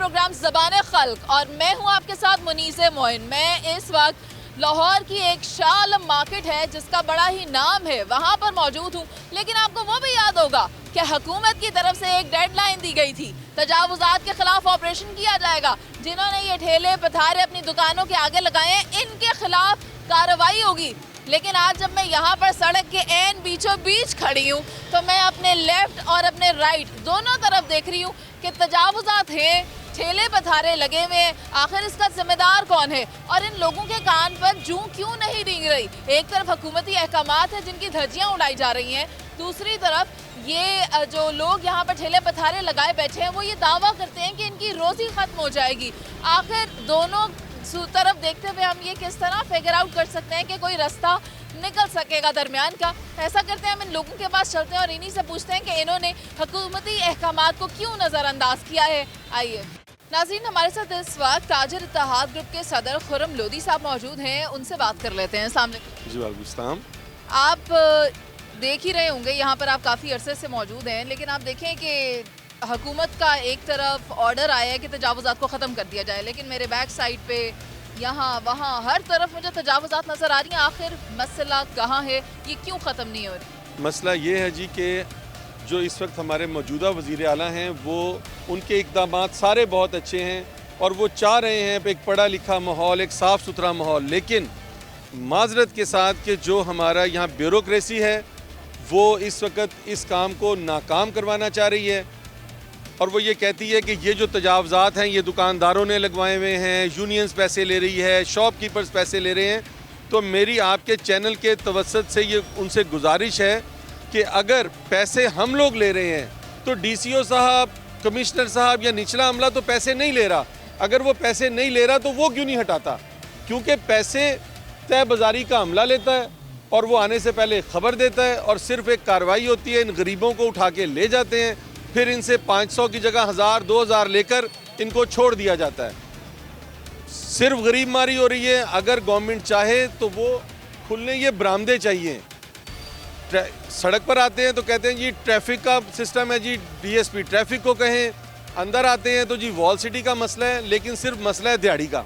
Programme ज़बान खल्क और मैं हूं आपके साथ मुनीज़े मोइन। मैं इस वक्त लाहौर की एक शाल मार्केट है जिसका बड़ा ही नाम है, वहां पर मौजूद हूं। लेकिन आपको वो भी याद होगा कि हुकूमत की तरफ से एक डेडलाइन दी गई थी, तजावुज़ात के खिलाफ ऑपरेशन किया जाएगा। जिन्होंने ये ठेले पथारे अपनी दुकानों के आगे लगाए हैं, इनके खिलाफ कार्रवाई होगी। लेकिन आज जब मैं यहाँ पर सड़क के एन बीचों बीच खड़ी हूँ तो मैं अपने लेफ्ट और अपने राइट दोनों तरफ देख रही हूँ कि तजावुज़ात हैं, ठेले पथारे लगे हुए हैं। आखिर इसका जिम्मेदार कौन है और इन लोगों के कान पर जूं क्यों नहीं रेंग रही? एक तरफ हुकूमती अहकामात हैं जिनकी धज्जियाँ उड़ाई जा रही हैं, दूसरी तरफ ये जो लोग यहाँ पर ठेले पथारे लगाए बैठे हैं वो ये दावा करते हैं कि इनकी रोज़ी ख़त्म हो जाएगी। आखिर दोनों तरफ देखते हुए हम ये किस तरह फिगर आउट कर सकते हैं कि कोई रास्ता निकल सकेगा दरमियान का? ऐसा करते हैं, हम इन लोगों के पास चलते हैं और इन्हीं से पूछते हैं कि इन्होंने हुकूमती अहकामात को क्यों नज़रअंदाज किया है। आइए नाज़रीन, हमारे साथ इस वक्त ताजर इत्तेहाद ग्रुप के सदर खुर्रम लोधी साहब मौजूद हैं, उनसे बात कर लेते हैं। सामने जी वालेकुम। आप देख ही रहे होंगे यहाँ पर आप काफ़ी अरसे से मौजूद हैं, लेकिन आप देखें कि हुकूमत का एक तरफ ऑर्डर आया है कि तजावुज़ात को ख़त्म कर दिया जाए, लेकिन मेरे बैक साइड पे यहाँ वहाँ हर तरफ मुझे तजावुज़ात नज़र आ रही हैं। आखिर मसला कहाँ है, ये क्यों ख़त्म नहीं हो रही? मसला ये है जी कि जो इस वक्त हमारे मौजूदा वज़ीर आला हैं वो उनके इक़दामात सारे बहुत अच्छे हैं और वो चाह रहे हैं एक पढ़ा लिखा माहौल, एक साफ़ सुथरा माहौल, लेकिन माजरत के साथ कि जो हमारा यहाँ ब्यूरोक्रेसी है वो इस वक्त इस काम को नाकाम करवाना चाह रही है। और वो ये कहती है कि ये जो तजावुज़ात हैं ये दुकानदारों ने लगवाए हुए हैं, यूनियंस पैसे ले रही है, शॉपकीपर्स पैसे ले रहे हैं। तो मेरी आपके चैनल के तवस्सुत से ये उनसे गुजारिश है कि अगर पैसे हम लोग ले रहे हैं तो DCO साहब, कमिश्नर साहब या निचला अमला तो पैसे नहीं ले रहा। अगर वो पैसे नहीं ले रहा तो वो क्यों नहीं हटाता? क्योंकि पैसे तय बाज़ारी का अमला लेता है और वो आने से पहले ख़बर देता है और सिर्फ एक कार्रवाई होती है, इन गरीबों को उठा के ले जाते हैं, फिर इनसे 500 की जगह 1000 2000 लेकर इनको छोड़ दिया जाता है। सिर्फ गरीब मारी हो रही है। अगर गवर्नमेंट चाहे तो वो खुलने ये बरामदे चाहिए। सड़क पर आते हैं तो कहते हैं जी ट्रैफिक का सिस्टम है, जी DSP ट्रैफिक को कहें। अंदर आते हैं तो जी वॉल सिटी का मसला है, लेकिन सिर्फ मसला है दिहाड़ी का।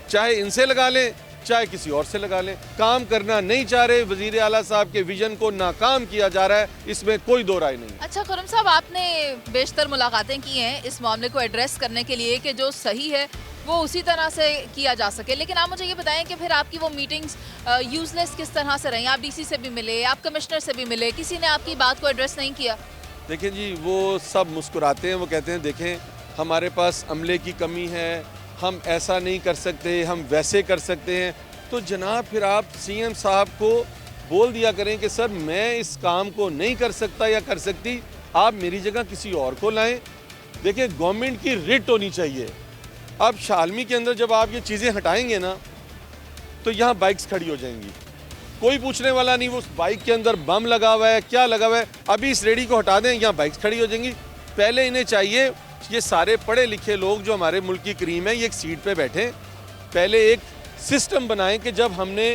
चाहे इनसे लगा लें चाहे किसी और से लगा लें, काम करना नहीं चाह रहे। वज़ीर आला साहब के विजन को नाकाम किया जा रहा है, इसमें कोई दो राय नहीं। अच्छा खुर्रम साहब, आपने बेशतर मुलाकातें की हैं इस मामले को एड्रेस करने के लिए कि जो सही है वो उसी तरह से किया जा सके, लेकिन आप मुझे ये बताएं कि फिर आपकी वो मीटिंग्स यूजलेस किस तरह से रही? आप DC से भी मिले, आप कमिश्नर से भी मिले, किसी ने आपकी बात को एड्रेस नहीं किया? देखें जी, वो सब मुस्कुराते हैं, वो कहते हैं देखें हमारे पास अमले की कमी है, हम ऐसा नहीं कर सकते, हम वैसे कर सकते हैं। तो जनाब फिर आप CM साहब को बोल दिया करें कि सर मैं इस काम को नहीं कर सकता या कर सकती, आप मेरी जगह किसी और को लाएं। देखिए गवर्नमेंट की रिट होनी चाहिए। अब शालमी के अंदर जब आप ये चीज़ें हटाएंगे ना तो यहाँ बाइक्स खड़ी हो जाएंगी, कोई पूछने वाला नहीं वो बाइक के अंदर बम लगा हुआ है, क्या लगा हुआ है। अभी इस रेडी को हटा दें, यहाँ बाइक्स खड़ी हो जाएंगी। पहले इन्हें चाहिए, ये सारे पढ़े लिखे लोग जो हमारे मुल्क की करीम है, ये एक सीट पे बैठे, पहले एक सिस्टम बनाएं कि जब हमने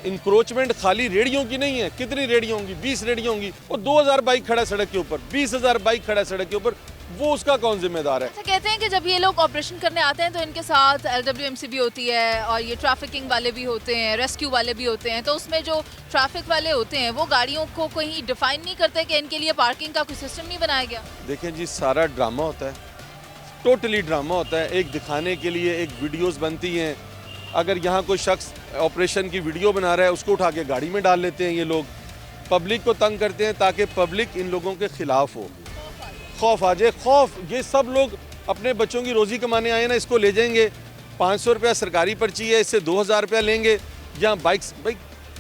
इंक्रोचमेंट खाली रेडियों की नहीं है, कितनी रेडियों होंगी? 20 रेडियों होंगी और 2000 बाइक खड़ा सड़क के ऊपर, 20,000 बाइक खड़ा सड़क के ऊपर, वो उसका कौन जिम्मेदार है? अच्छा, कहते हैं कि जब ये लोग ऑपरेशन करने आते हैं तो इनके साथ LWMC भी होती है और ये ट्रैफिकिंग वाले भी होते हैं, रेस्क्यू वाले भी होते हैं। तो उसमें जो ट्रैफिक वाले होते हैं वो गाड़ियों को कहीं डिफाइन नहीं करते कि इनके लिए पार्किंग का कोई सिस्टम नहीं बनाया गया? देखें जी, सारा ड्रामा होता है, टोटली ड्रामा होता है। एक दिखाने के लिए एक वीडियोस बनती हैं। अगर यहाँ कोई शख्स ऑपरेशन की वीडियो बना रहा है उसको उठा के गाड़ी में डाल लेते हैं ये लोग, पब्लिक को तंग करते हैं ताकि पब्लिक इन लोगों के खिलाफ हो, खौफ आ जाए। खौफ, ये सब लोग अपने बच्चों की रोज़ी कमाने आए ना, इसको ले जाएंगे, 500 रुपया सरकारी पर्ची है, इससे 2000 रुपया लेंगे। यहाँ बाइक्स, भाई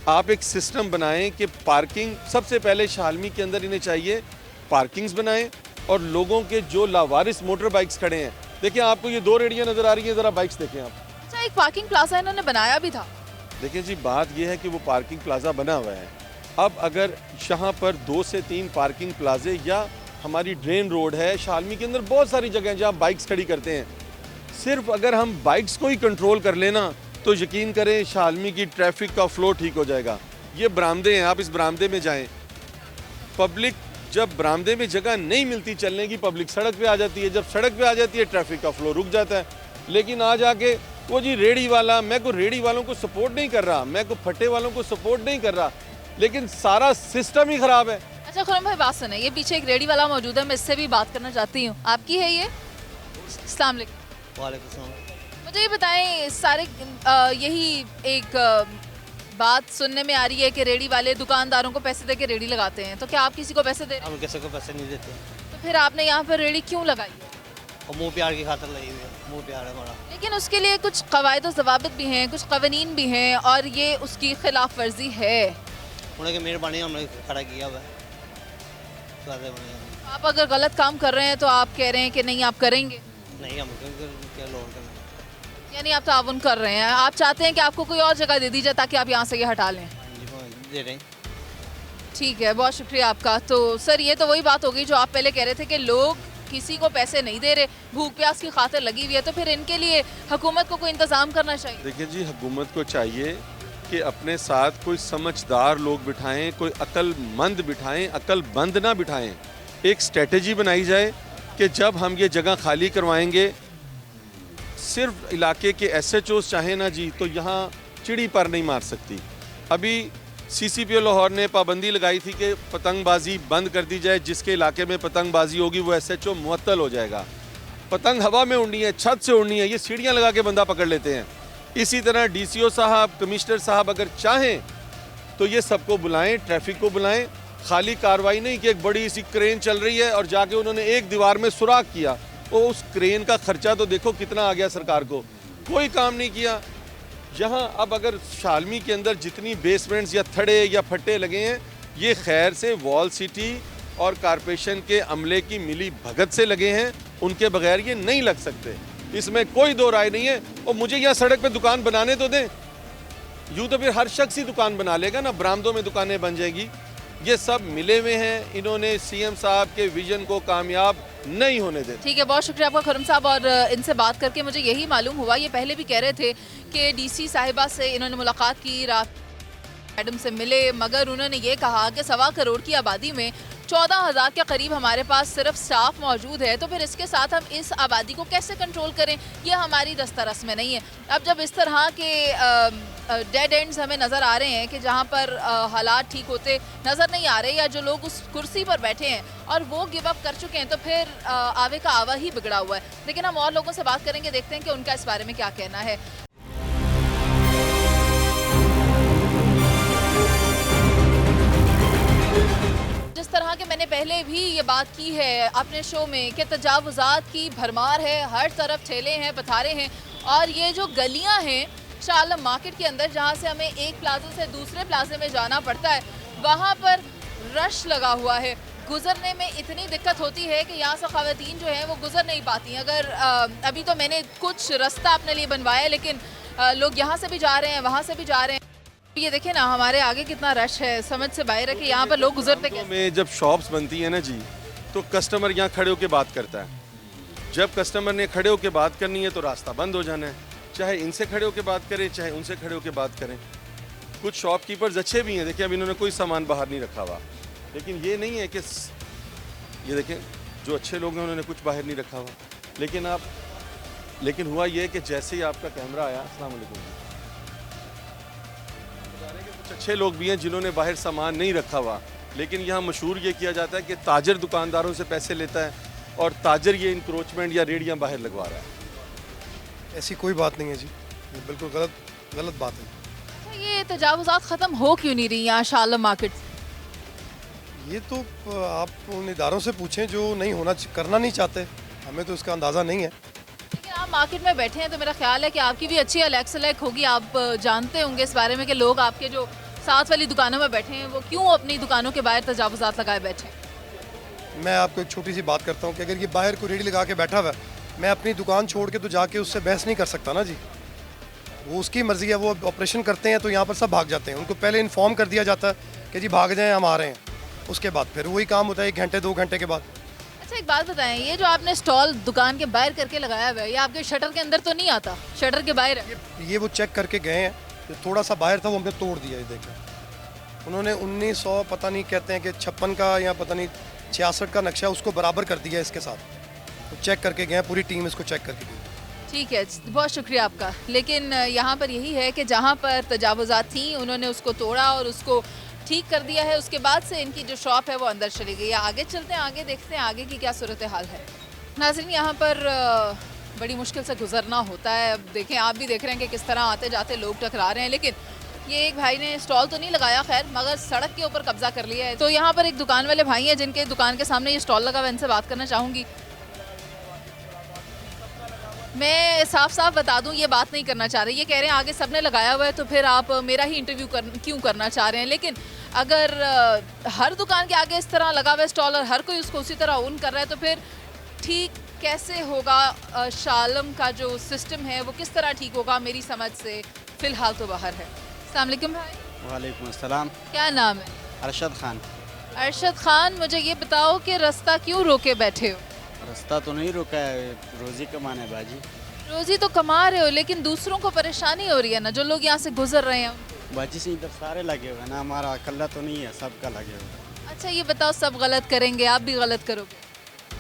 आप एक सिस्टम बनाएं कि पार्किंग, सबसे पहले शालमी के अंदर इन्हें चाहिए पार्किंग्स बनाएं और लोगों के जो लावारिस मोटर बाइक्स खड़े हैं, देखिए आपको ये 2 रेडियाँ नज़र आ रही हैं, ज़रा बाइक्स देखें आप। अच्छा, एक पार्किंग प्लाजा इन्होंने बनाया भी था। देखिए जी, बात यह है कि वो पार्किंग प्लाजा बना हुआ है। अब अगर यहाँ पर 2 से 3 पार्किंग प्लाजे, या हमारी ड्रेन रोड है शालमी के अंदर, बहुत सारी जगह हैं जहाँ बाइक्स खड़ी करते हैं, सिर्फ अगर हम बाइक्स को ही कंट्रोल कर लेना तो यकीन करें शालमी की ट्रैफिक का फ्लो ठीक हो जाएगा। ये बरामदे हैं, आप इस बरामदे में जाएं, पब्लिक जब बरामदे में जगह नहीं मिलती चलने की, पब्लिक सड़क पे आ जाती है। जब सड़क पे आ जाती है ट्रैफिक का फ्लो रुक जाता है। लेकिन आज आके वो जी रेडी वाला, मैं को रेडी वालों को सपोर्ट नहीं कर रहा, मैं को फट्टे वालों को सपोर्ट नहीं कर रहा, लेकिन सारा सिस्टम ही ख़राब है। अच्छा खुरम भाई बात सुने, ये पीछे एक रेडी वाला मौजूद है, मैं इससे भी बात करना चाहती हूँ। आपकी है ये? अस्सलाम वालेकुम। वालेकुम सलाम। मुझे ये बताएं, सारे यही एक बात सुनने में आ रही है कि रेडी वाले दुकानदारों को पैसे दे के रेडी लगाते हैं, तो क्या आप किसी को पैसे दे रहे हैं? हम किसी को पैसे नहीं देते, तो फिर आपने यहाँ पर रेडी क्यों लगाई है? और मुंह प्यार की खातर लगी हुई है, मुंह प्यार है हमारा। लेकिन उसके लिए कुछ कवायद और ज़वाबित भी हैं, कुछ कवानीन भी हैं, और ये उसकी खिलाफ वर्जी है। उन्हें की मेहरबानी हमने खड़ा किया हुआ है। आप अगर गलत काम कर रहे हैं तो आप कह रहे हैं कि नहीं आप करेंगे, नहीं हम क्या लोन करना, यानी आप ताउन कर रहे हैं। आप चाहते हैं कि आपको कोई और जगह दे दी जाए ताकि आप यहाँ से ये हटा लें। दे रहे हैं। ठीक है, बहुत शुक्रिया आपका। तो सर ये तो वही बात होगी जो आप पहले कह रहे थे कि लोग किसी को पैसे नहीं दे रहे, भूख प्यास की खातिर लगी हुई है, तो फिर इनके लिए हुकूमत को कोई इंतज़ाम करना चाहिए। देखिए जी, हुकूमत को चाहिए कि अपने साथ कोई समझदार लोग बिठाएं, कोई अक्लमंद बिठाएं, अक्लबंद ना बिठाएं। एक स्ट्रेटजी बनाई जाए कि जब हम ये जगह खाली करवाएंगे, सिर्फ इलाके के SHOs चाहें ना जी तो यहाँ चिड़ी पर नहीं मार सकती। अभी CCPO लाहौर ने पाबंदी लगाई थी कि पतंगबाजी बंद कर दी जाए, जिसके इलाके में पतंगबाजी होगी वो SHO मुअत्तल हो जाएगा। पतंग हवा में उड़नी है, छत से उड़नी है, ये सीढ़ियाँ लगा के बंदा पकड़ लेते हैं। इसी तरह DCO साहब, कमिश्नर साहब अगर चाहें तो ये सबको बुलाएं, ट्रैफिक को बुलाएं। खाली कार्रवाई नहीं कि एक बड़ी सी क्रेन चल रही है और जाके उन्होंने एक दीवार में सुराख किया, वो उस क्रेन का खर्चा तो देखो कितना आ गया सरकार को, कोई काम नहीं किया। यहाँ अब अगर शालमी के अंदर जितनी बेसमेंट्स या थड़े या फट्टे लगे हैं, ये खैर से वॉल सिटी और कारपोरेशन के अमले की मिली भगत से लगे हैं, उनके बगैर ये नहीं लग सकते, इसमें कोई दो राय नहीं है। और मुझे यहाँ सड़क पे दुकान बनाने तो दें, यूँ तो फिर हर शख्स ही दुकान बना लेगा ना, बरामदों में दुकानें बन जाएगी। ये सब मिले हुए हैं, इन्होंने CM साहब के विजन को कामयाब नहीं होने दे। ठीक है, बहुत शुक्रिया आपका खुरम साहब। और इनसे बात करके मुझे यही मालूम हुआ, ये पहले भी कह रहे थे कि DC साहिबा से इन्होंने मुलाकात की, मैडम से मिले, मगर उन्होंने ये कहा कि 1.25 करोड़ की आबादी में 14,000 के करीब हमारे पास सिर्फ स्टाफ मौजूद है, तो फिर इसके साथ हम इस आबादी को कैसे कंट्रोल करें, ये हमारी दस्तरस में नहीं है। अब जब इस तरह के डेड एंड्स हमें नज़र आ रहे हैं कि जहाँ पर हालात ठीक होते नज़र नहीं आ रहे, या जो लोग उस कुर्सी पर बैठे हैं और वो गिव अप कर चुके हैं, तो फिर आवे का आवा ही बिगड़ा हुआ है। लेकिन हम और लोगों से बात करेंगे, देखते हैं कि उनका इस बारे में क्या कहना है। जिस तरह के मैंने पहले भी ये बात की है अपने शो में कि तजावुज़ात की भरमार है, हर तरफ ठेले हैं, पथारे हैं, और ये जो गलियां हैं शाह आलम मार्केट के अंदर, जहाँ से हमें एक प्लाजे से दूसरे प्लाजे में जाना पड़ता है, वहाँ पर रश लगा हुआ है। गुजरने में इतनी दिक्कत होती है कि यहाँ से ख़वातीन जो हैं वो गुजर नहीं पाती। अगर अभी तो मैंने कुछ रास्ता अपने लिए बनवाया है, लेकिन लोग यहाँ से भी जा रहे हैं, वहाँ से भी जा रहे हैं। ये देखें ना, हमारे आगे कितना रश है, समझ से बाहर है कि यहाँ पर लोग गुजरते कैसे। में जब शॉप्स बनती हैं ना जी, तो कस्टमर यहाँ खड़े होकर बात करता है। जब कस्टमर ने खड़े होकर बात करनी है तो रास्ता बंद हो जाना है, चाहे इनसे खड़े होकर बात करें, चाहे उनसे खड़े होकर बात करें। कुछ शॉपकीपर्स अच्छे भी हैं, देखिए अब इन्होंने कोई सामान बाहर नहीं रखा हुआ, लेकिन ये नहीं है कि ये देखें जो अच्छे लोग हैं उन्होंने कुछ बाहर नहीं रखा हुआ। लेकिन हुआ ये कि जैसे ही आपका कैमरा आया, अस्सलाम वालेकुम, कुछ अच्छे लोग भी हैं जिन्होंने बाहर सामान नहीं रखा हुआ, लेकिन यहाँ मशहूर ये किया जाता है कि ताजर दुकानदारों से पैसे लेता है और ताजर ये इंक्रोचमेंट या रेडियाँ बाहर लगवा रहा है। ऐसी कोई बात नहीं है जी, ये बिल्कुल गलत बात है। तो ये तजावुज़ात ख़त्म हो क्यों नहीं रही यहाँ शाह आलम मार्केट? ये तो आप उन इदारों से पूछें जो नहीं करना नहीं चाहते, हमें तो इसका अंदाज़ा नहीं है। लेकिन आप मार्केट में बैठे हैं तो मेरा ख्याल है कि आपकी भी अच्छी अलग होगी, आप जानते होंगे इस बारे में कि लोग आपके जो साथ वाली दुकानों में बैठे हैं वो क्यों अपनी दुकानों के बाहर तजावुज़ात लगाए बैठे हैं। मैं आपको एक छोटी सी बात करता हूँ कि अगर ये बाहर को रेडी लगा के बैठा हुआ है, मैं अपनी दुकान छोड़ के तो जाके उससे बहस नहीं कर सकता ना जी, वो उसकी मर्ज़ी है। वो ऑपरेशन करते हैं तो यहाँ पर सब भाग जाते हैं, उनको पहले इन्फॉर्म कर दिया जाता है कि जी भाग जाएं, हम आ रहे हैं, उसके बाद फिर वही काम होता है 1 घंटे 2 घंटे के बाद। अच्छा एक बात बताएं, ये जो आपने स्टॉल दुकान के बाहर करके लगाया हुआ है, ये आपके शटर के अंदर तो नहीं आता, शटर के बाहर है? ये वो चेक करके गए हैं, थोड़ा सा बाहर था वो हमने तोड़ दिया। ये देखें, उन्होंने 1900 पता नहीं कहते हैं कि 56 का या पता नहीं 66 का नक्शा उसको बराबर कर दिया इसके साथ, तो चेक करके गए हैं, पूरी टीम इसको चेक करके गई। ठीक है, बहुत शुक्रिया आपका। लेकिन यहाँ पर यही है कि जहाँ पर तजावुज़ात थी उन्होंने उसको तोड़ा और उसको ठीक कर दिया है। उसके बाद से इनकी जो शॉप है वो अंदर चली गई है। आगे चलते हैं, आगे देखते हैं आगे की क्या सूरत हाल है। नाज़रीन, यहाँ पर बड़ी मुश्किल से गुजरना होता है। अब देखें, आप भी देख रहे हैं कि किस तरह आते जाते लोग टकरा रहे हैं। लेकिन ये एक भाई ने स्टॉल तो नहीं लगाया खैर, मगर सड़क के ऊपर कब्जा कर लिया है। तो यहाँ पर एक दुकान वाले भाई हैं जिनके दुकान के सामने ये स्टॉल लगा हुआ है, इनसे बात करना चाहूँगी। मैं साफ साफ बता दूं, ये बात नहीं करना चाह रहे। ये कह रहे हैं आगे सबने लगाया हुआ है तो फिर आप मेरा ही इंटरव्यू क्यों करना चाह रहे हैं। लेकिन अगर हर दुकान के आगे इस तरह लगा हुआ है स्टॉल और हर कोई उसको उसी तरह ओन कर रहा है तो फिर ठीक कैसे होगा? शालम का जो सिस्टम है वो किस तरह ठीक होगा? मेरी समझ से फ़िलहाल तो बाहर है। अस्सलाम वालेकुम भाई। वालेकुम अस्सलाम। क्या नाम है? अरशद खान। अरशद खान, मुझे ये बताओ कि रास्ता क्यों रोके बैठे हो? रास्ता तो नहीं रुका है, रोज़ी कमाने बाजी। रोज़ी तो कमा रहे हो लेकिन दूसरों को परेशानी हो रही है ना, जो लोग यहाँ से गुजर रहे हैं। बाजी से इधर सारे लगे हुए हैं ना, हमारा अकेला तो नहीं है, सबका लगे हुए हैं। अच्छा ये बताओ, सब गलत करेंगे, आप भी गलत करोगे?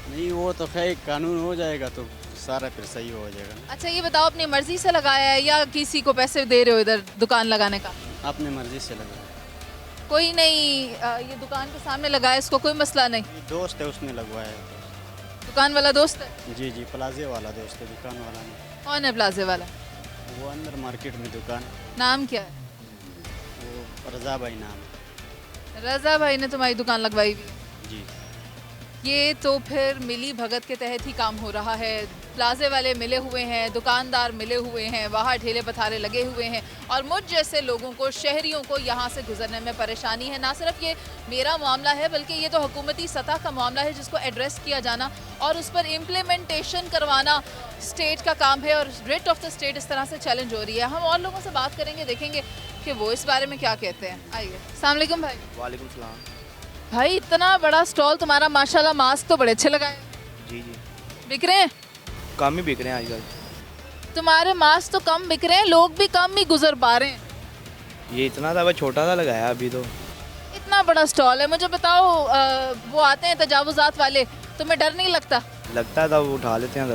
नहीं, वो तो खैर कानून हो जाएगा तो सारा फिर सही हो जाएगा। अच्छा ये बताओ, अपनी मर्जी से लगाया है या किसी को पैसे दे रहे हो इधर दुकान लगाने का? अपनी मर्जी से लगा। कोई नहीं, ये दुकान के सामने लगाया, इसको कोई मसला नहीं। दोस्त है, उसने लगवाया है। दुकान वाला दोस्त है? जी जी, प्लाजे वाला दोस्त है, दुकान वाला नहीं। कौन है प्लाजे वाला? वो अंदर मार्केट में दुकान। नाम क्या है? वो रज़ा भाई नाम है। रज़ा भाई ने तुम्हारी दुकान लगवाई हुई है? जी। ये तो फिर मिली भगत के तहत ही काम हो रहा है। प्लाजे वाले मिले हुए हैं, दुकानदार मिले हुए हैं, बाहर ठेले पथारे लगे हुए हैं और मुझ जैसे लोगों को, शहरियों को यहाँ से गुजरने में परेशानी है। ना सिर्फ ये मेरा मामला है बल्कि ये तो हुकूमती सतह का मामला है जिसको एड्रेस किया जाना और उस पर इम्प्लीमेंटेशन करवाना स्टेट का काम है और रेट ऑफ द स्टेट इस तरह से चैलेंज हो रही है। हम और लोगों से बात करेंगे, देखेंगे कि वो इस बारे में क्या कहते हैं। आइए। अस्सलाम वालेकुम भाई। वालेकुम सलाम। भाई इतना बड़ा स्टॉल तुम्हारा, माशाल्लाह, मास्क तो बड़े अच्छे लगाए। जी जी, बिक रहे हैं? कम ही बिक रहे हैं आजकल। तुम्हारे मास्क तो कम बिक रहे हैं, लोग भी कम ही गुजर पा रहे हैं। ये इतना था, छोटा सा लगाया अभी तो। इतना बड़ा स्टॉल है, मुझे बताओ, वो आते हैं तजावुजात वाले, तुम्हें डर नहीं लगता? लगता है तब उठा लेते हैं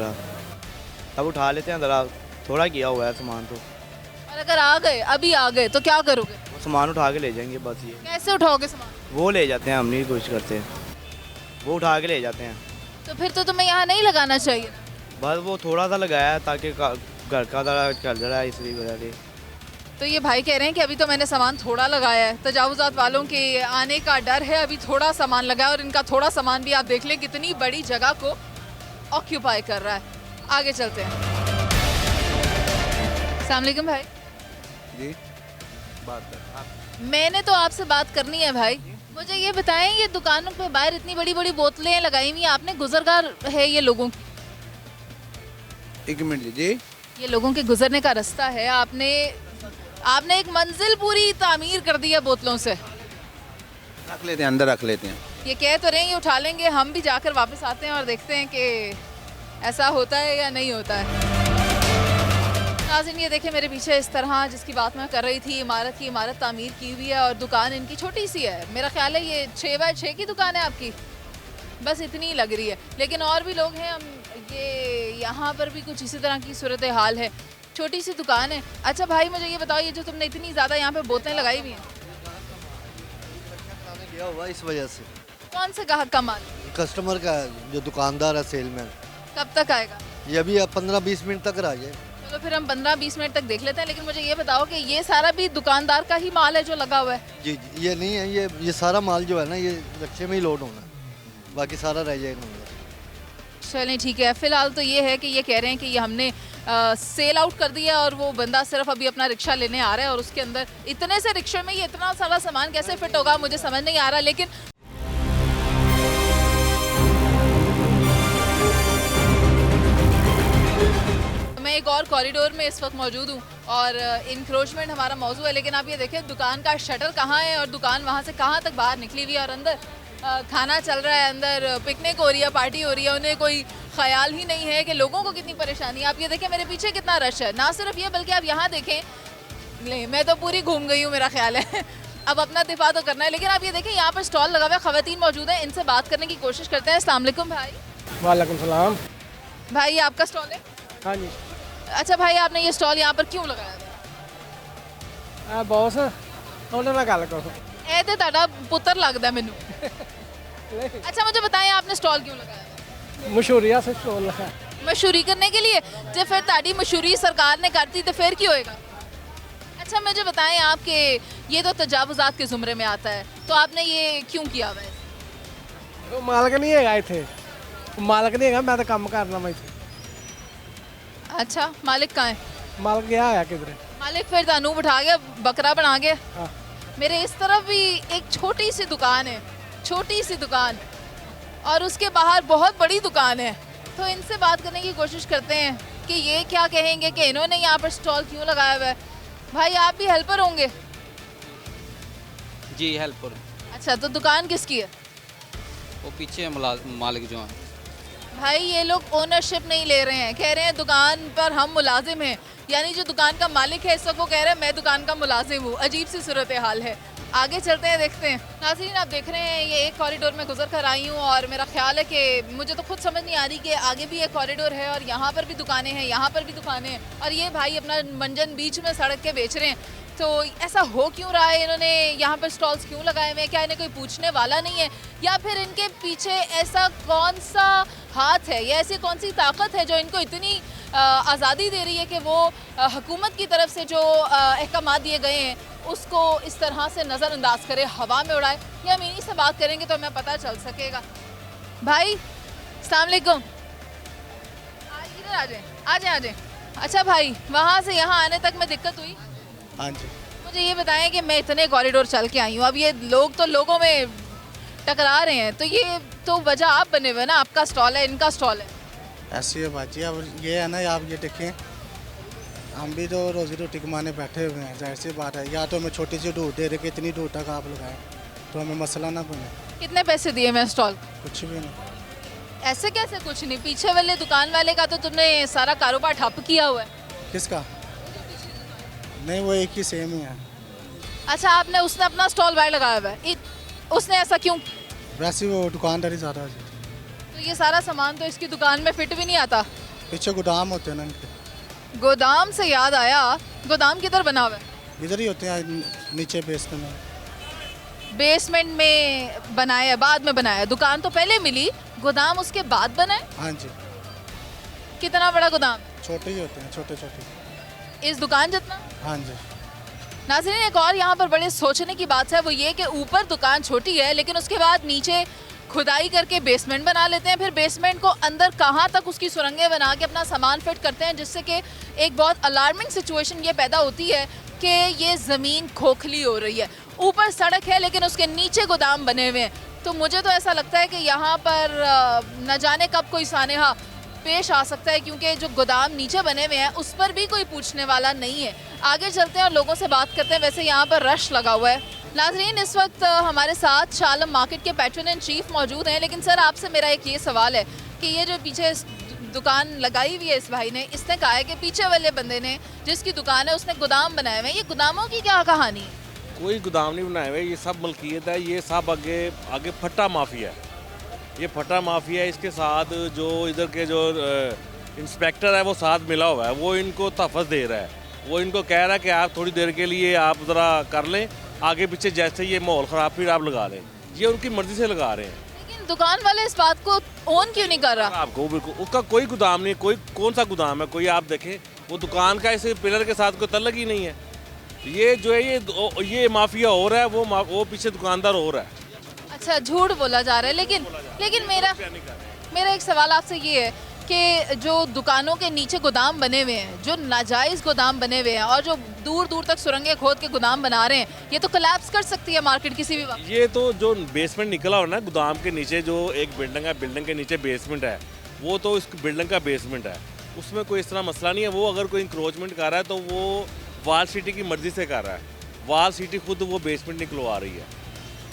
ज़रा, थोड़ा किया हुआ है सामान तो। और अगर आ गए, अभी आ गए तो क्या करोगे? वो सामान उठा के ले जाएंगे बस। ये कैसे उठाओगे सामान? वो ले जाते हैं, हम नहीं कोशिश करते, वो उठा के ले जाते हैं। तो फिर तो तुम्हें यहाँ नहीं लगाना चाहिए ना। बस वो थोड़ा सा लगाया है ताकि घर का ज़रा चल रहा है इसलिए वजह से। तो ये भाई कह रहे हैं कि अभी तो मैंने सामान थोड़ा लगाया है, तजावुजात वालों के आने का डर है, अभी थोड़ा सामान लगाया और इनका थोड़ा सामान भी आप देख लें कितनी बड़ी जगह को ऑक्यूपाई कर रहा है। आगे चलते हैं। अस्सलाम वालेकुम भाई। जी, बात कर। मैंने तो आपसे बात करनी है भाई। मुझे ये बताएं, ये दुकानों पे बाहर इतनी बड़ी बड़ी बोतलें लगाई हुई हैं आपने, गुजरगार है ये लोगों की? एक मिनट दीजिए। ये लोगों के गुजरने का रास्ता है, आपने एक मंजिल पूरी तामीर कर दी है बोतलों से। रख लेते हैं, अंदर रख लेते हैं। ये कह तो रहे हैं ये उठा लेंगे, हम भी जाकर वापस आते हैं और देखते हैं कि ऐसा होता है या नहीं होता है। नाज़रीन, ये देखें मेरे पीछे इस तरह जिसकी बात मैं कर रही थी, इमारत तामीर की हुई है और दुकान इनकी छोटी सी है। मेरा ख्याल है ये 6x6 की दुकान है आपकी, बस इतनी लग रही है। लेकिन और भी लोग हैं, हम ये यहाँ पर भी कुछ इसी तरह की सूरत हाल है, छोटी सी दुकान है। अच्छा भाई मुझे ये बताओ, ये जो तुमने इतनी ज़्यादा यहाँ पे बोतलें लगाई हुई हैं, क्या हुआ इस वजह से? कौन से ग्राहक का माल? कस्टमर का है, जो दुकानदार है, सेलमैन। कब तक आएगा? ये अभी 15-20 मिनट तक आ जाए। चलो फिर हम 15-20 मिनट तक देख लेते हैं। लेकिन मुझे ये बताओ कि ये सारा भी दुकानदार का ही माल है जो लगा हुआ है? जी जी, ये नहीं है, ये सारा माल जो है ना, ये रक्शे में ही लोड होना है, बाकी सारा रह जाएगा अंदर। चलें ठीक है। फ़िलहाल तो ये है कि ये कह रहे हैं कि ये हमने सेल आउट कर दिया और वो बंदा सिर्फ अभी अपना रिक्शा लेने आ रहा है और उसके अंदर इतने से रिक्शे में ये इतना सारा सामान कैसे फिट होगा मुझे समझ नहीं आ रहा। लेकिन मैं एक और कॉरिडोर में इस वक्त मौजूद हूँ और इंक्रोचमेंट हमारा मौजू है। लेकिन आप ये देखें दुकान का शटर कहाँ है और दुकान वहाँ से कहाँ तक बाहर निकली हुई है और अंदर खाना चल रहा है, अंदर पिकनिक हो रही है, पार्टी हो रही है। उन्हें कोई ख्याल ही नहीं है कि लोगों को कितनी परेशानी है। आप ये देखें मेरे पीछे कितना रश है। ना सिर्फ ये बल्कि आप यहाँ देखें, ले मैं तो पूरी घूम गई हूँ मेरा ख्याल है। अब अपना दिफा तो करना है, लेकिन आप ये देखें यहाँ पर स्टॉल लगा हुआ है, खवातीन मौजूद है, इनसे बात करने की कोशिश करते हैं। अस्सलाम वालेकुम भाई। वालेकुम सलाम। भाई आपका स्टॉल है? हाँ जी। अच्छा भाई, आपने ये स्टॉल यहाँ पर क्यों लगाया है? बॉस ਉਹਨਾਂ ਨਾਲ ਗੱਲ ਕਰੋ। ਇਹ ਤੇ ਤੁਹਾਡਾ ਪੁੱਤਰ ਲੱਗਦਾ ਮੈਨੂੰ। अच्छा मुझे बताएं, आपने स्टॉल क्यों लगाया है? ਮਸ਼ਹੂਰੀਆ ਸੇ ਸਟੋਲ ਲਗਾ। मशहूरी करने के लिए? जब फिर ताड़ी मशहूरी सरकार ने करती तो फिर क्यों होएगा? अच्छा मुझे बताएं, आपके ये तो तजावुजात के ज़ुमरे में आता है, तो आपने ये क्यों किया हुआ है? ਉਹ ਮਾਲਕ ਨਹੀਂ ਹੈਗਾ ਇੱਥੇ। ਮਾਲਕ ਨਹੀਂ ਹੈਗਾ, ਮੈਂ ਤਾਂ ਕੰਮ ਕਰਨਾ ਮੈਂ ਇੱਥੇ। अच्छा मालिक कहाँ है? ਮਾਲਕ ਗਿਆ ਹੋਇਆ ਕਿਧਰੇ। मालिक फिर तानू उठा गया, बकरा बना गया। हाँ। मेरे इस तरफ भी एक छोटी सी दुकान है, छोटी सी दुकान, और उसके बाहर बहुत बड़ी दुकान है। तो इनसे बात करने की कोशिश करते हैं कि ये क्या कहेंगे कि इन्होंने यहाँ पर स्टॉल क्यों लगाया हुआ है। भाई आप भी हेल्पर होंगे? जी हेल्पर। अच्छा, तो दुकान किसकी है? वो पीछे मालिक जो हैं। भाई ये लोग ओनरशिप नहीं ले रहे हैं, कह रहे हैं दुकान पर हम मुलाजिम हैं, यानी जो दुकान का मालिक है इस वक्त वो कह रहा है मैं दुकान का मुलाजिम हूँ। अजीब सी सूरत हाल है। आगे चलते हैं, देखते हैं। नाज़रीन आप देख रहे हैं, ये एक कॉरिडोर में गुजर कर आई हूँ और मेरा ख्याल है कि मुझे तो खुद समझ नहीं आ रही कि आगे भी एक कॉरिडोर है और यहाँ पर भी दुकानें हैं, यहाँ पर भी दुकानें हैं, और ये भाई अपना मंजन बीच में सड़क के बेच रहे हैं। तो ऐसा हो क्यों रहा है? इन्होंने यहाँ पर स्टॉल्स क्यों लगाए हुए हैं? क्या इन्हें कोई पूछने वाला नहीं है, या फिर इनके पीछे ऐसा कौन सा हाथ है या ऐसी कौन सी ताकत है जो इनको इतनी आज़ादी दे रही है कि वो हुकूमत की तरफ से जो अहकाम दिए गए हैं उसको इस तरह से नज़रअंदाज करे, हवा में उड़ाए? ये हम इन्हीं से बात करेंगे तो हमें पता चल सकेगा। भाई अस्सलाम वालेकुम, इधर आ जाएं, आ जाएं, आ जाएं। अच्छा भाई, वहाँ से यहाँ आने तक में दिक्कत हुई? हाँ जी। मुझे ये बताएं कि मैं इतने कॉरिडोर चल के आई हूँ, अब ये लोग तो लोगों में टकरा रहे हैं, तो ये तो वजह आप बने हुए ना, आपका स्टॉल है, इनका स्टॉल है। ऐसी है बाजी। अब ये है ना, आप ये देखें, हम भी तो रोज़ी रोटी कमाने बैठे हुए हैं, जाहिर सी बात है। या तो हमें छोटी सी दूर दे रहे कि इतनी दूर तक आप लगाएं तो हमें मसला ना बने। कितने पैसे दिए मैं स्टॉल? कुछ भी नहीं। ऐसे कैसे कुछ नहीं? पीछे वाले दुकान वाले का तो तुमने सारा कारोबार ठप किया हुआ है। किसका? नहीं, वो एक ही सेम ही है। अच्छा, आपने उसने अपना स्टॉल बाहर लगाया हुआ है, उसने ऐसा क्यों? वैसे वो दुकानदारी ज़्यादा है। तो ये सारा सामान तो इसकी दुकान में फिट भी नहीं आता। पीछे गोदाम होते हैं ना इनके। गोदाम से याद आया, गोदाम किधर बना हुआ है? इधर ही होते हैं, नीचे बेसमेंट में। बेसमेंट में बनाया, बाद में बनाया? दुकान तो पहले मिली, गोदाम उसके बाद बना है? हाँ जी। कितना बड़ा गोदाम? छोटे ही होते हैं, छोटे छोटे। इस दुकान जितना? हाँ जी। नाज़रीन एक और यहाँ पर बड़े सोचने की बात है, वो ये कि ऊपर दुकान छोटी है लेकिन उसके बाद नीचे खुदाई करके बेसमेंट बना लेते हैं, फिर बेसमेंट को अंदर कहाँ तक उसकी सुरंगें बना के अपना सामान फिट करते हैं, जिससे कि एक बहुत अलार्मिंग सिचुएशन ये पैदा होती है कि ये ज़मीन खोखली हो रही है। ऊपर सड़क है लेकिन उसके नीचे गोदाम बने हुए हैं। तो मुझे तो ऐसा लगता है कि यहाँ पर न जाने कब कोई सानेहा पेश आ सकता है, क्योंकि जो गोदाम नीचे बने हुए हैं उस पर भी कोई पूछने वाला नहीं है। आगे चलते हैं और लोगों से बात करते हैं। वैसे यहाँ पर रश लगा हुआ है। नाज़रीन इस वक्त हमारे साथ शाह आलम मार्केट के पैट्रन इन चीफ मौजूद हैं, लेकिन सर आपसे मेरा एक ये सवाल है कि ये जो पीछे दुकान लगाई हुई है इस भाई ने, इसने कहा है कि पीछे वाले बंदे ने जिसकी दुकान है उसने गोदाम बनाए हुए हैं, ये गोदामों की क्या कहानी है? कोई गोदाम नहीं बनाए हुए, ये सब मलकियत है, ये सब आगे फट्टा माफिया है। ये फट्टा माफिया है, इसके साथ जो इधर के जो इंस्पेक्टर है वो साथ मिला हुआ है, वो इनको तहफ़्फ़ुज़ दे रहा है। वो इनको कह रहा है कि आप थोड़ी देर के लिए आप ज़रा कर लें, आगे पीछे जैसे ये माहौल ख़राब फिर आप लगा लें। ये उनकी मर्ज़ी से लगा रहे हैं। लेकिन दुकान वाले इस बात को ओन क्यों नहीं कर रहा? आपको बिल्कुल उसका कोई गोदाम नहीं, कोई कौन सा गोदाम है? कोई आप देखें, वो दुकान का इस पिलर के साथ कोई तल्लक ही नहीं है। ये जो है ये माफिया हो रहा है, वो पीछे दुकानदार हो रहा है। अच्छा, झूठ बोला जा रहा है। लेकिन मेरा एक सवाल आपसे ये है कि जो दुकानों के नीचे गोदाम बने हुए हैं, जो नाजायज़ गोदाम बने हुए हैं और जो दूर दूर तक सुरंगें खोद के गोदाम बना रहे हैं, ये तो कोलैप्स कर सकती है मार्केट किसी भी वक्त। ये तो जो बेसमेंट निकला हो ना गोदाम के नीचे, जो एक बिल्डिंग है, बिल्डिंग के नीचे बेसमेंट है, वो तो इस बिल्डिंग का बेसमेंट है, उसमें कोई इस तरह मसला नहीं है। वो अगर कोई इंक्रोचमेंट कर रहा है तो वो वाल सिटी की मर्ज़ी से कर रहा है। वाल सिटी खुद वो बेसमेंट निकलवा रही है,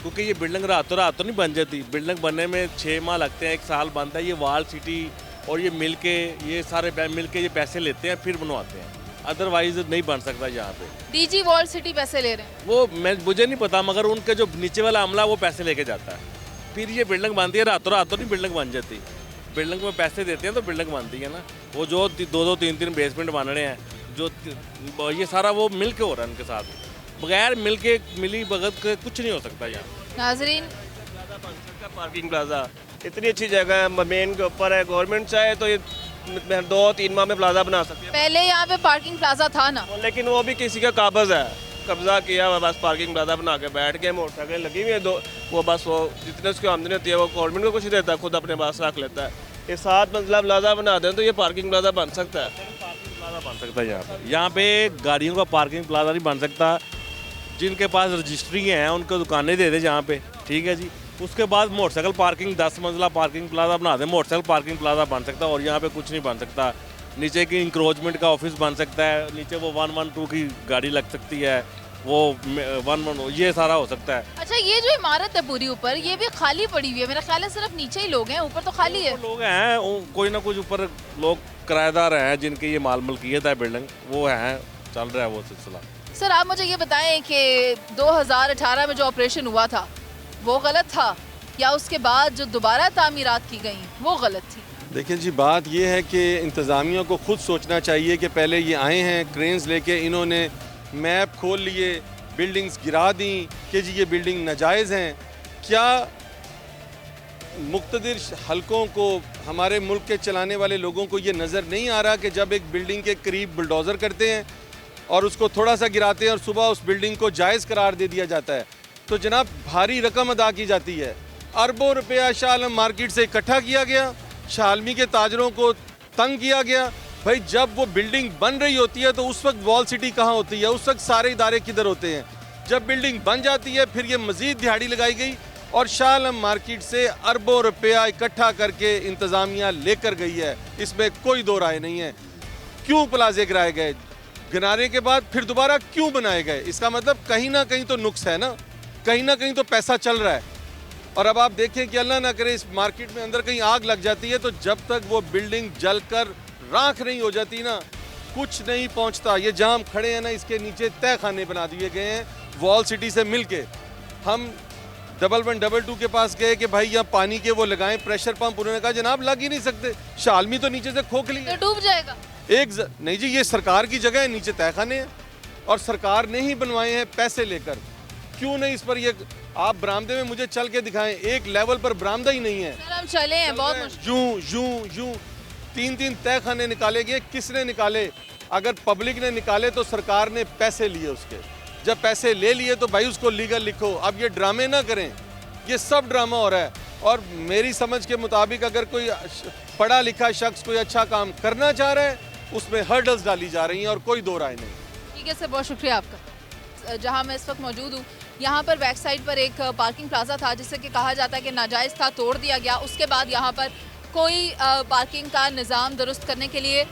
क्योंकि ये बिल्डिंग रातों रात तो नहीं बन जाती। बिल्डिंग बनने में 6 माह लगते हैं, 1 साल बनता है। ये वाल सिटी और ये मिल के ये सारे मिल के ये पैसे लेते हैं, फिर बनवाते हैं। अदरवाइज नहीं बन सकता यहाँ पे। डीजी वॉल सिटी पैसे ले रहे हैं। वो मुझे नहीं पता, मगर उनके जो नीचे वाला अमला वो पैसे लेके जाता है, फिर ये बिल्डिंग बनती है, रातों रात तो नहीं बिल्डिंग बन जाती। बिल्डिंग में पैसे देते हैं तो बिल्डिंग बनती है ना। वो जो 2-2 3-3 बेसमेंट बन रहे हैं, जो ये सारा वो मिल के हो रहा है उनके साथ, बगैर मिली भगत के कुछ नहीं हो सकता यहाँ। नाजरीन, पार्किंग प्लाजा इतनी अच्छी जगह है, मेन के ऊपर है, गवर्नमेंट चाहे तो ये 2-3 माह में प्लाजा बना सकती है। पहले यहाँ पे पार्किंग प्लाजा था ना, लेकिन वो भी किसी का काबज है, कब्जा किया हुआ, बस पार्किंग प्लाजा बना के बैठ के मोटरसाइकिल लगी हुई है दो, वो बस वो जितने उसकी आमदनी होती है वो गवर्नमेंट को कुछ देता है, खुद अपने पास रख लेता है। ये 7 मंजिला प्लाजा बना दें तो ये पार्किंग प्लाजा बन सकता है। पार्किंग प्लाजा बन सकता है यहाँ पे गाड़ियों का पार्किंग प्लाजा नहीं बन सकता। जिनके पास रजिस्ट्री हैं उनको दुकानें दे दें जहाँ पे, ठीक है जी। उसके बाद मोटरसाइकिल पार्किंग 10 मंजिला पार्किंग प्लाजा बना दें, मोटरसाइकिल पार्किंग प्लाजा बन सकता है। और यहाँ पे कुछ नहीं बन सकता। नीचे की इंक्रोचमेंट का ऑफिस बन सकता है, नीचे वो 112 की गाड़ी लग सकती है, वो 111 ये सारा हो सकता है। अच्छा, ये जो इमारत है पूरी ऊपर, ये भी खाली पड़ी हुई है। मेरा ख्याल है सिर्फ नीचे ही लोग हैं, ऊपर तो खाली है। लोग हैं, कोई ना कुछ ऊपर लोग किराएदार हैं जिनके ये माल मलकियत है बिल्डिंग, वो हैं, चल रहा है वो सिलसिला। सर, आप मुझे ये बताएं कि 2018 में जो ऑपरेशन हुआ था वो गलत था, या उसके बाद जो दोबारा तामीरात की गई वो गलत थी? देखिए जी, बात ये है कि इंतज़ामिया को खुद सोचना चाहिए कि पहले ये आए हैं क्रेन्स लेके, इन्होंने मैप खोल लिए, बिल्डिंग्स गिरा दी कि जी ये बिल्डिंग नाजायज़ हैं। क्या मुख्तदिर हलकों को, हमारे मुल्क के चलाने वाले लोगों को ये नज़र नहीं आ रहा कि जब एक बिल्डिंग के करीब बुलडोज़र करते हैं और उसको थोड़ा सा गिराते हैं और सुबह उस बिल्डिंग को जायज़ करार दे दिया जाता है, तो जनाब भारी रकम अदा की जाती है। अरबों रुपया शाह आलम मार्केट से इकट्ठा किया गया, शाह आलमी के ताजरों को तंग किया गया। भाई जब वो बिल्डिंग बन रही होती है तो उस वक्त वॉल सिटी कहाँ होती है, उस वक्त सारे इदारे किधर होते हैं? जब बिल्डिंग बन जाती है फिर ये मज़ीद दिहाड़ी लगाई गई और शाह आलम मार्केट से अरबों रुपया इकट्ठा करके इंतज़ामिया लेकर गई है, इसमें कोई दो राय नहीं है। क्यों प्लाजे गिराए गए, गिराने के बाद फिर दोबारा क्यों बनाए गए? इसका मतलब कहीं ना कहीं तो नुक्स है ना, कहीं ना कहीं तो पैसा चल रहा है। और अब आप देखें कि अल्लाह ना करे इस मार्केट में अंदर कहीं आग लग जाती है, तो जब तक वो बिल्डिंग जलकर राख नहीं हो जाती ना, कुछ नहीं पहुंचता। ये जाम खड़े हैं ना, इसके नीचे तय खाने बना दिए गए हैं वॉल सिटी से मिलके। हम 1122 के पास गए कि भाई यहाँ पानी के वो लगाएं प्रेशर पंप, उन्होंने कहा जनाब लग ही नहीं सकते, शाह आलमी तो नीचे से खोखली है, तो डूब जाएगा। नहीं जी, ये सरकार की जगह है, नीचे तय खाने हैं और सरकार ने ही बनवाए हैं पैसे लेकर। क्यों नहीं इस पर ये आप बरामदे में मुझे चल के दिखाएं, एक लेवल पर बरामदा ही नहीं है। सर हम चले हैं, बहुत मुश्किल। यूं 3-3 तय खाने निकाले गए। किसने निकाले? अगर पब्लिक ने निकाले तो सरकार ने पैसे लिए उसके। जब पैसे ले लिए तो भाई उसको लीगल लिखो। अब ये ड्रामे ना करें, ये सब ड्रामा हो रहा है। और मेरी समझ के मुताबिक अगर कोई पढ़ा लिखा शख्स कोई अच्छा काम करना चाह रहा है, उसमें हर्डल्स डाली जा रही हैं और कोई दो राय नहीं। ठीक है सर, बहुत शुक्रिया आपका। जहाँ मैं इस वक्त मौजूद हूँ, यहाँ पर बैक साइड पर एक पार्किंग प्लाजा था जिससे कि कहा जाता है कि नाजायज़ था, तोड़ दिया गया। उसके बाद यहाँ पर कोई पार्किंग का निज़ाम दुरुस्त करने के लिए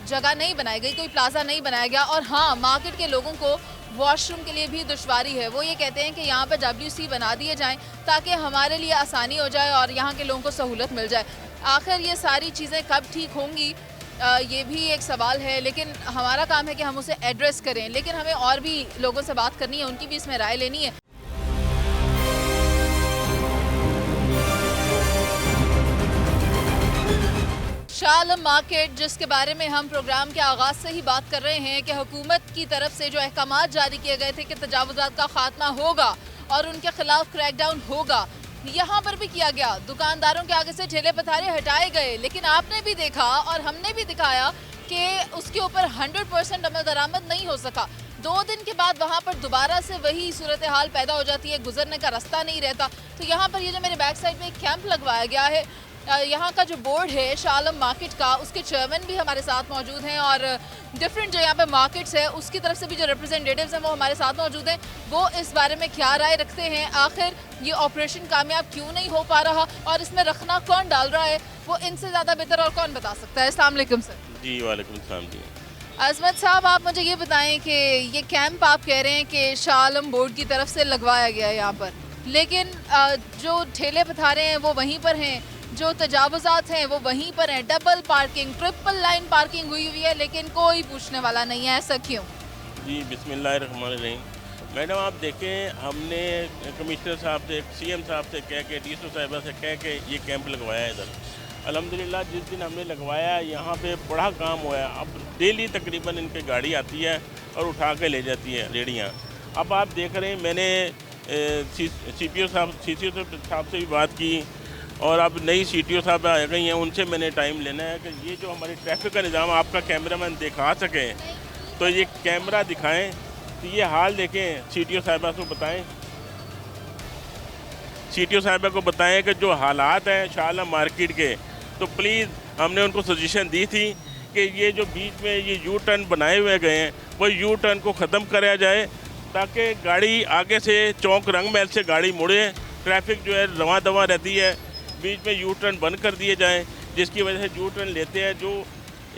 जगह नहीं बनाई गई, कोई प्लाजा नहीं बनाया गया। और हाँ, मार्केट के लोगों को वॉशरूम के लिए भी दुश्वारी है। वो ये कहते हैं कि यहाँ पर WC बना दिए जाएं ताकि हमारे लिए आसानी हो जाए और यहाँ के लोगों को सहूलत मिल जाए। आखिर ये सारी चीज़ें कब ठीक होंगी, ये भी एक सवाल है, लेकिन हमारा काम है कि हम उसे एड्रेस करें। लेकिन हमें और भी लोगों से बात करनी है, उनकी भी इसमें राय लेनी है। शाह आलम मार्केट, जिसके बारे में हम प्रोग्राम के आगाज़ से ही बात कर रहे हैं कि हुकूमत की तरफ से जो अहकामात जारी किए गए थे कि तजावुज़ात का खात्मा होगा और उनके खिलाफ क्रैकडाउन होगा, यहाँ पर भी किया गया। दुकानदारों के आगे से ठेले पथारे हटाए गए, लेकिन आपने भी देखा और हमने भी दिखाया कि उसके ऊपर 100% अमल दरामद नहीं हो सका। 2 दिन के बाद वहाँ पर दोबारा से वही सूरत हाल पैदा हो जाती है, गुजरने का रास्ता नहीं रहता। तो यहाँ पर ये जो मेरे बैक साइड में एक कैंप लगवाया गया है, यहाँ का जो बोर्ड है शाह आलम मार्केट का, उसके चेयरमैन भी हमारे साथ मौजूद हैं और डिफरेंट जो यहाँ पे मार्केट्स है उसकी तरफ से भी जो रिप्रेजेंटेटिव्स हैं वो हमारे साथ मौजूद हैं। वो इस बारे में क्या राय रखते हैं, आखिर ये ऑपरेशन कामयाब क्यों नहीं हो पा रहा और इसमें रखना कौन डाल रहा है, वो इनसे ज़्यादा बेहतर और कौन बता सकता है। अस्सलाम वालेकुम सर। जी वालेकुम सलाम जी। अजमत साहब, आप मुझे ये बताएं कि ये कैंप आप कह रहे हैं कि शाह आलम बोर्ड की तरफ से लगवाया गया है यहाँ पर, लेकिन जो ठेले पथारे हैं वो वहीं पर हैं, जो तजावुज़ात हैं वो वहीं पर हैं, double parking, triple line parking हुई हुई है, लेकिन कोई पूछने वाला नहीं है। ऐसा क्यों? जी बिस्मिल्लाहिर्रहमानिर्रहीम। मैडम आप देखें, हमने कमिश्नर साहब से, सीएम साहब से कह के, डीएसओ साहिबा से कह के ये कैंप लगवाया है इधर। अल्हम्दुलिल्लाह जिस दिन हमने लगवाया यहाँ पे बड़ा काम हुआ है। अब डेली तकरीबन इनके गाड़ी आती है और उठा के ले जाती है रेडियाँ। अब आप देख रहे हैं, मैंने CPO साहब से भी बात की और अब नई CTO साहब आ गई हैं, उनसे मैंने टाइम लेना है कि ये जो हमारे ट्रैफिक का निज़ाम आपका कैमरामैन दिखा सके, तो ये कैमरा दिखाएं, तो ये हाल देखें, CTO साहिबा को बताएं, CTO साहिबा को बताएं कि जो हालात हैं शाह मार्केट के, तो प्लीज़ हमने उनको सजेशन दी थी कि ये जो बीच में ये यू टर्न बनाए हुए गए हैं, वो यू टर्न को ख़त्म कराया जाए ताकि गाड़ी आगे से चौक रंग महल से गाड़ी मुड़े, ट्रैफिक जो है रवां दवा रहती है। बीच में यू टर्न बंद कर दिए जाएँ, जिसकी वजह से यू टर्न लेते हैं, जो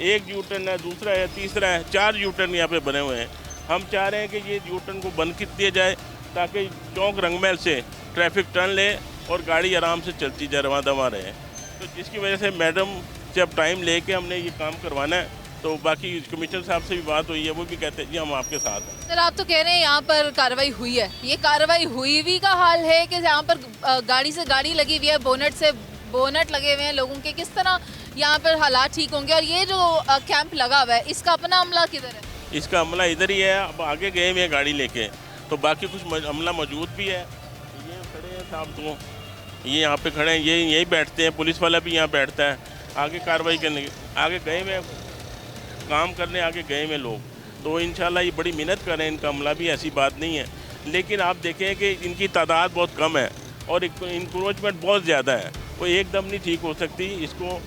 एक यू टर्न है, दूसरा है, तीसरा है, 4 यू टर्न यहाँ पे बने हुए हैं। हम चाह रहे हैं कि ये यू टर्न को बंद कर दिया जाए ताकि चौक रंगमहल से ट्रैफिक टर्न ले और गाड़ी आराम से चलती जाए, रवां दवा रहे। तो जिसकी वजह से मैडम से अब टाइम लेके हमने ये काम करवाना है। तो बाकी कमिश्नर साहब से भी बात हुई है, वो भी कहते हैं जी हम आपके साथ हैं। सर आप तो कह रहे हैं यहाँ पर कार्रवाई हुई है, ये कार्रवाई हुई हुई का हाल है कि यहाँ पर गाड़ी से गाड़ी लगी हुई है, बोनट से बोनट लगे हुए हैं लोगों के, किस तरह यहाँ पर हालात ठीक होंगे? और ये जो कैंप लगा हुआ है, इसका अपना अमला किधर है? इसका अमला इधर ही है, अब आगे गए हुए हैं गाड़ी लेके, तो बाकी कुछ अमला मौजूद भी है। ये खड़े हैं साहब, तो ये यहाँ पे खड़े हैं, ये यहीं बैठते हैं, पुलिस वाला भी यहाँ बैठता है। आगे कार्रवाई करने आगे गए हुए काम करने आगे गए हुए लोग, तो इंशाल्लाह ये बड़ी मेहनत कर रहे हैं, इनका अमला भी ऐसी बात नहीं है। लेकिन आप देखें कि इनकी तादाद बहुत कम है और इंक्रोचमेंट बहुत ज़्यादा है, वो एकदम नहीं ठीक हो सकती। इसको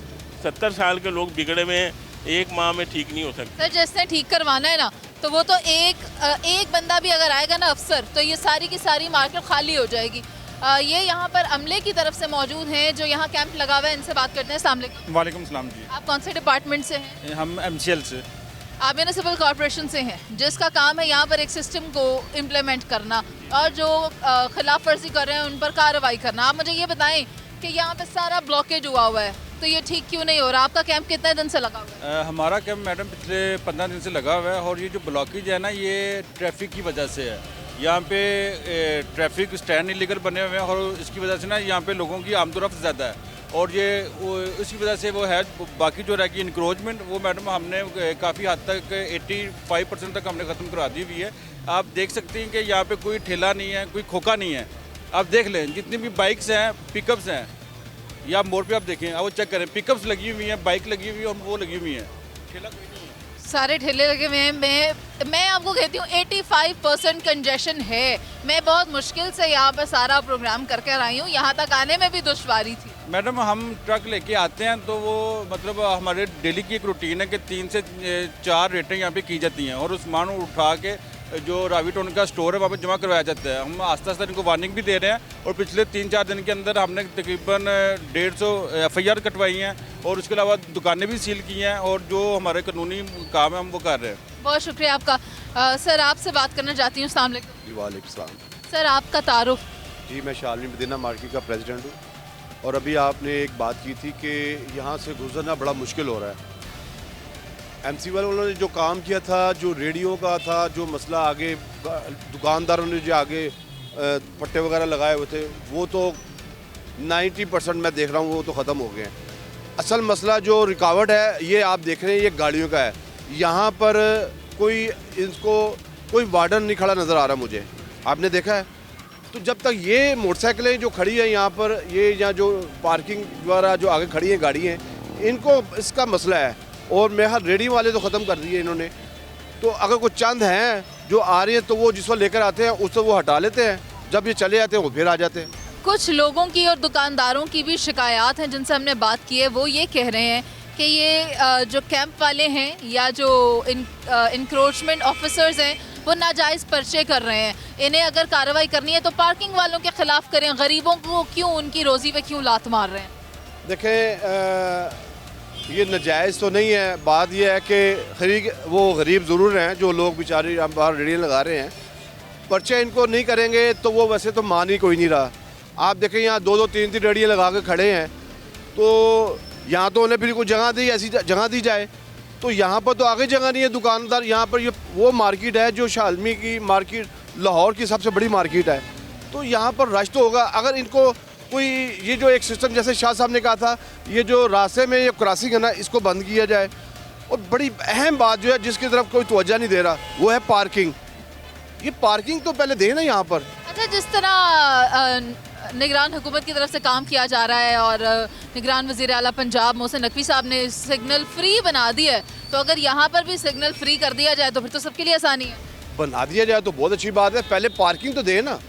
70 साल के लोग बिगड़े हुए हैं, एक माह में ठीक नहीं हो सकता। सर जिसने ठीक करवाना है ना, तो वो तो एक बंदा भी अगर आएगा ना अफसर, तो ये सारी की सारी मार्केट खाली हो जाएगी। ये यहाँ पर अमले की तरफ से मौजूद हैं जो यहाँ कैंप लगा हुआ है, इनसे बात करते हैं। अस्सलाम वालेकुम। वालेकुम सलाम जी। आप कौन से डिपार्टमेंट से हैं? हम MCL से। आप म्यूनिसिपल कॉर्पोरेशन से हैं, जिसका काम है यहाँ पर एक सिस्टम को इम्प्लीमेंट करना और जो खिलाफ वर्जी कर रहे हैं उन पर कार्रवाई करना। आप मुझे ये बताएं कि यहाँ पे सारा ब्लॉकेज हुआ है, तो ये ठीक क्यों नहीं हो रहा? आपका कैंप कितने दिन से लगा हुआ है? हमारा कैंप मैडम पिछले 15 दिन से लगा हुआ है और ये जो ब्लॉकेज है ना, ये ट्रैफिक की वजह से है। यहाँ पे ट्रैफिक स्टैंड इलीगल बने हुए हैं और इसकी वजह से ना यहाँ पे लोगों की आमदोरफ्त ज़्यादा है और ये इसकी वजह से वो है। बाकी जो रह गई इंक्रोचमेंट, वो मैडम हमने काफ़ी हद तक 85% तक हमने ख़त्म करा दी हुई है। आप देख सकते हैं कि यहाँ पे कोई ठेला नहीं है, कोई खोखा नहीं है। आप देख लें, जितनी भी बाइक्स हैं, पिकअप्स हैं, या मोड़ पे आप देखें, आप वो चेक करें, पिकअप्स लगी हुई हैं, बाइक लगी हुई है और वो लगी हुई हैं, ठेला कोई नहीं है। सारे ठेले लगे हुए हैं। मैं आपको कहती हूँ 85% कंजेशन है। मैं बहुत मुश्किल से यहाँ पर सारा प्रोग्राम करके आई हूँ, यहाँ तक आने में भी दुश्वारी थी। मैडम हम ट्रक लेके आते हैं तो वो मतलब हमारे डेली की एक रूटीन है कि 3 से 4 रेटें यहाँ पे की जाती हैं और उस सामान को उठा के जो रावीटोन का स्टोर है वहाँ पे जमा करवाया जाता है। हम आस्ते आस्ते इनको वार्निंग भी दे रहे हैं और पिछले 3-4 दिन के अंदर हमने तकरीबन 150 FIR कटवाई हैं और उसके अलावा दुकानें भी सील की हैं और जो हमारे कानूनी काम है हम वो कर रहे हैं। बहुत शुक्रिया आपका। सर आपसे बात करना चाहती हूँ। अस्सलाम वालेकुम। वालेकुम सलाम। सर आपका तारुफ? जी मैं शालिनी मदीना मार्केट का प्रेसिडेंट हूँ और अभी आपने एक बात की थी कि यहाँ से गुजरना बड़ा मुश्किल हो रहा है। MC वालों ने जो काम किया था, जो रेडियो का था, जो मसला आगे दुकानदारों ने जो आगे पट्टे वगैरह लगाए हुए थे, वो तो 90% मैं देख रहा हूँ वो तो ख़त्म हो गए हैं। असल मसला जो रुकावट है ये आप देख रहे हैं, ये गाड़ियों का है। यहाँ पर कोई वार्डन नहीं खड़ा नज़र आ रहा मुझे, आपने देखा है? तो जब तक ये मोटरसाइकिलें जो खड़ी हैं यहाँ पर, ये यहाँ जो पार्किंग द्वारा जो आगे खड़ी हैं गाड़ी हैं, इनको इसका मसला है और मेरा रेडी वाले तो ख़त्म कर दिए इन्होंने। तो अगर कुछ चंद हैं जो आ रहे हैं तो वो जिसको लेकर आते हैं उससे वो हटा लेते हैं, जब ये चले जाते हैं वो फिर आ जाते हैं। कुछ लोगों की और दुकानदारों की भी शिकायत हैं जिनसे हमने बात की है। वो ये कह रहे हैं कि ये जो कैंप वाले हैं या जो इंक्रोचमेंट ऑफिसर्स हैं वो नाजायज़ पर्चे कर रहे हैं। इन्हें अगर कार्रवाई करनी है तो पार्किंग वालों के ख़िलाफ़ करें, गरीबों को क्यों, उनकी रोज़ी पे क्यों लात मार रहे हैं? देखें ये नाजायज़ तो नहीं है। बात यह है कि वो गरीब ज़रूर हैं जो लोग बेचारे बाहर रेडियाँ लगा रहे हैं, पर्चे इनको नहीं करेंगे तो वो वैसे तो मान ही कोई नहीं रहा। आप देखें यहाँ 2-2, 3-3 रेडियाँ लगा के खड़े हैं, तो यहाँ तो उन्हें फिर कोई जगह दी, ऐसी जगह दी जाए। तो यहाँ पर तो आगे जगह नहीं है दुकानदार, यहाँ पर ये वो मार्केट है जो शालमी की मार्केट लाहौर की सबसे बड़ी मार्केट है, तो यहाँ पर रश तो होगा। अगर इनको कोई ये जो एक सिस्टम जैसे शाह साहब ने कहा था, ये जो रास्ते में ये क्रॉसिंग है ना, इसको बंद किया जाए। और बड़ी अहम बात जो है जिसकी तरफ कोई तवज्जो नहीं दे रहा, वो है पार्किंग। ये पार्किंग तो पहले दे ना यहाँ पर। अच्छा, जिस तरह निगरान हुकूमत की तरफ से काम किया जा रहा है और निगरान वज़ीर आला पंजाब मोहसिन नकवी साहब ने सिग्नल फ्री बना दिया है, तो अगर यहाँ पर भी सिग्नल फ्री कर दिया जाए तो फिर तो सबके लिए आसानी है। बना दिया जाए तो बहुत अच्छी बात है, पहले पार्किंग तो दे ना,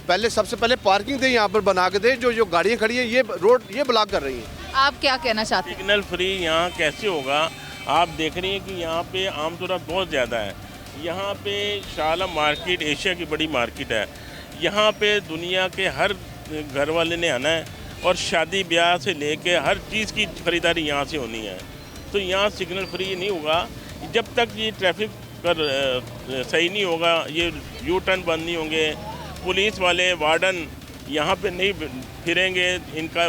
पहले सबसे पहले पार्किंग दे यहाँ पर बना के दे। जो गाड़ियाँ खड़ी हैं ये रोड ये ब्लॉक कर रही हैं। आप क्या कहना चाहते हैं? सिग्नल फ्री यहाँ कैसे होगा? आप देख रही हैं कि यहाँ पे आमतौर बहुत ज़्यादा है। यहाँ पे शाह आलम मार्केट एशिया की बड़ी मार्केट है। यहाँ पे दुनिया के हर घर वाले ने आना है और शादी ब्याह से लेके हर चीज़ की ख़रीदारी यहाँ से होनी है। तो यहाँ सिग्नल फ्री नहीं होगा जब तक ये ट्रैफिक कर सही नहीं होगा, ये यू टर्न बंद नहीं होंगे, पुलिस वाले वार्डन यहाँ पे नहीं फिरेंगे, इनका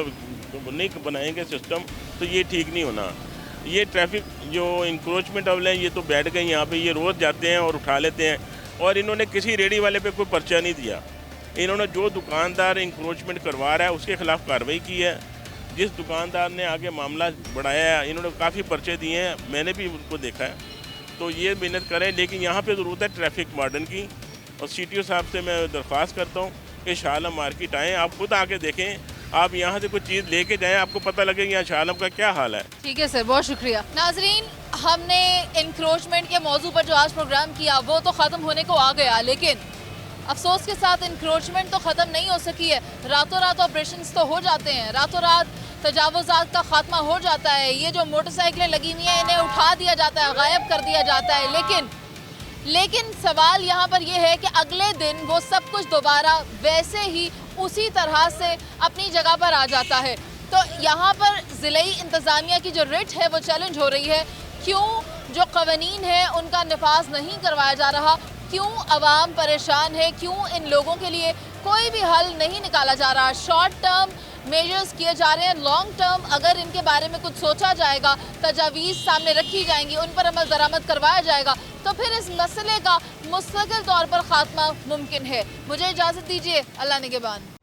नहीं बनाएंगे सिस्टम, तो ये ठीक नहीं होना। ये ट्रैफिक जो इंक्रोचमेंट वाले हैं ये तो बैठ गए यहाँ पे, ये रोज़ जाते हैं और उठा लेते हैं, और इन्होंने किसी रेडी वाले पे कोई पर्चा नहीं दिया। इन्होंने जो दुकानदार इंक्रोचमेंट करवा रहा है उसके खिलाफ कार्रवाई की है। जिस दुकानदार ने आगे मामला बढ़ाया है इन्होंने काफ़ी पर्चे दिए हैं, मैंने भी उनको देखा है। तो ये मेहनत करें, लेकिन यहाँ पे ज़रूरत है ट्रैफिक वार्डन की। और CTO साहब से मैं दरख्वास्त करता हूँ कि शाह आलम मार्केट आएँ, आप खुद आके देखें, आप यहाँ से कोई चीज़ लेके जाएं, आपको पता लगेगा यहाँ शाह आलम का क्या हाल है। ठीक है सर, बहुत शुक्रिया। नाजरीन, हमने इंक्रोचमेंट के मौजू पर जो आज प्रोग्राम किया वो तो ख़त्म होने को आ गया, लेकिन अफसोस के साथ इंक्रोचमेंट तो ख़त्म नहीं हो सकी है। रातों रात ऑपरेशंस तो हो जाते हैं, रातों रात तजावुज़ात का खात्मा हो जाता है। ये जो मोटरसाइकिलें लगी हुई हैं इन्हें उठा दिया जाता है, गायब कर दिया जाता है। लेकिन सवाल यहाँ पर यह है कि अगले दिन वो सब कुछ दोबारा वैसे ही उसी तरह से अपनी जगह पर आ जाता है। तो यहाँ पर ज़िलाई इंतज़ामिया की जो रिट है वो चैलेंज हो रही है। क्यों जो क़वानीन है उनका नफाज नहीं करवाया जा रहा, क्यों अवाम परेशान है, क्यों इन लोगों के लिए कोई भी हल नहीं निकाला जा रहा। शॉर्ट टर्म मेजर्स किए जा रहे हैं, लॉन्ग टर्म अगर इनके बारे में कुछ सोचा जाएगा, तजावीज़ सामने रखी जाएंगी, उन पर अमल दरामद करवाया जाएगा, तो फिर इस मसले का मुस्तकिल तौर पर खात्मा मुमकिन है। मुझे इजाज़त दीजिए, अल्लाह निगहबान।